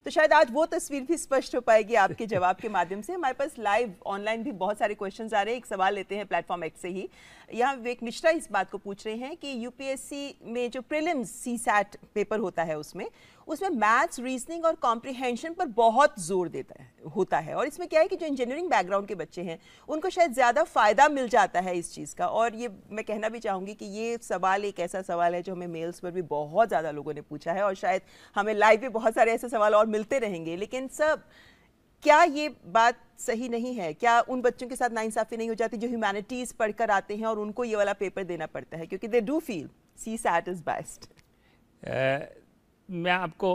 तो शायद आज वो तस्वीर भी स्पष्ट हो पाएगी आपके जवाब के माध्यम से। हमारे पास लाइव ऑनलाइन भी बहुत सारे क्वेश्चंस आ रहे हैं। एक सवाल लेते हैं प्लेटफॉर्म एक्स से ही। यहाँ विवेक मिश्रा इस बात को पूछ रहे हैं कि यूपीएससी में जो प्रीलिम्स सीसैट पेपर होता है उसमें मैथ्स, रीजनिंग और कॉम्प्रिहेंशन पर बहुत जोर होता है और इसमें क्या है कि जो इंजीनियरिंग बैकग्राउंड के बच्चे हैं उनको शायद ज़्यादा फ़ायदा मिल जाता है इस चीज़ का। और ये मैं कहना भी चाहूँगी कि ये सवाल एक ऐसा सवाल है जो हमें मेल्स पर भी बहुत ज़्यादा लोगों ने पूछा है और शायद हमें लाइव भी बहुत सारे ऐसे सवाल और मिलते रहेंगे। लेकिन सब क्या ये बात सही नहीं है? क्या उन बच्चों के साथ नाइंसाफी नहीं हो जाती जो ह्यूमैनिटीज़ पढ़कर आते हैं और उनको ये वाला पेपर देना पड़ता है क्योंकि they do feel CSAT is best? मैं आपको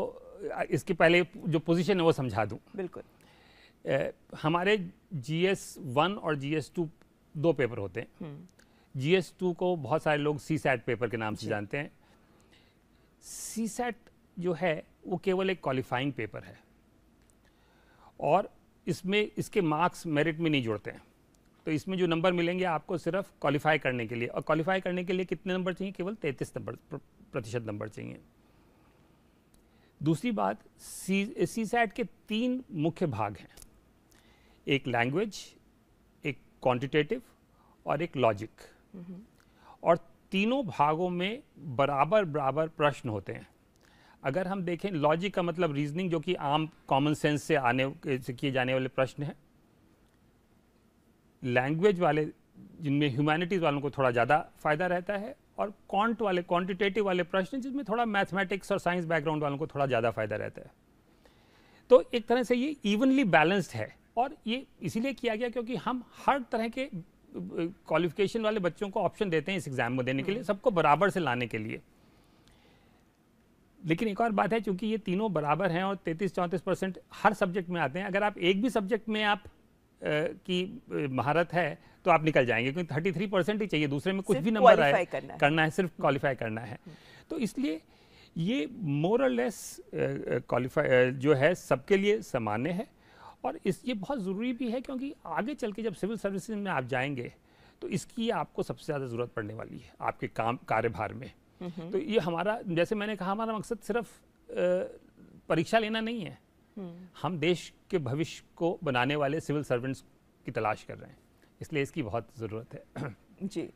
इसके पहले जो पोजीशन है वो समझा दूं। बिल्कुल। हमारे GS1 और GS2 दो पेपर होते हैं। GS2 को बहुत सारे लोग सीसैट पेपर के नाम से जानते हैं। सीसैट जो है वो केवल एक क्वालिफाइंग पेपर है और इसमें इसके मार्क्स मेरिट में नहीं जुड़ते हैं। तो इसमें जो नंबर मिलेंगे आपको सिर्फ क्वालिफाई करने के लिए, और क्वालिफाई करने के लिए कितने नंबर चाहिए? केवल 33% नंबर चाहिए। दूसरी बात, सीसैट के 3 मुख्य भाग हैं, एक लैंग्वेज, एक क्वांटिटेटिव और एक लॉजिक। और तीनों भागों में बराबर बराबर प्रश्न होते हैं। अगर हम देखें, लॉजिक का मतलब रीजनिंग, जो कि आम कॉमन सेंस से किए जाने वाले प्रश्न हैं। लैंग्वेज वाले, जिनमें ह्यूमैनिटीज़ वालों को थोड़ा ज़्यादा फायदा रहता है, और क्वांटिटेटिव वाले प्रश्न जिसमें थोड़ा मैथमेटिक्स और साइंस बैकग्राउंड वालों को थोड़ा ज़्यादा फायदा रहता है। तो एक तरह से ये इवनली बैलेंस्ड है और ये इसीलिए किया गया क्योंकि हम हर तरह के क्वालिफिकेशन वाले बच्चों को ऑप्शन देते हैं इस एग्जाम में देने के लिए, सबको बराबर से लाने के लिए। लेकिन एक और बात है, चूंकि ये तीनों बराबर हैं और 33-34% हर सब्जेक्ट में आते हैं, अगर आप एक भी सब्जेक्ट में आप की महारत है तो आप निकल जाएंगे, क्योंकि 33% ही चाहिए, दूसरे में कुछ भी नंबर आए करना है, सिर्फ क्वालिफाई करना है। तो इसलिए ये मोर और लेस क्वालिफाई जो है सबके लिए सामान्य है। और ये बहुत ज़रूरी भी है क्योंकि आगे चल के जब सिविल सर्विसेज में आप जाएंगे तो इसकी आपको सबसे ज़्यादा ज़रूरत पड़ने वाली है आपके कार्यभार में। तो ये हमारा, जैसे मैंने कहा, हमारा मकसद सिर्फ परीक्षा लेना नहीं है, हम देश के भविष्य को बनाने वाले सिविल सर्वेंट्स की तलाश कर रहे हैं, इसलिए इसकी बहुत ज़रूरत है। जी।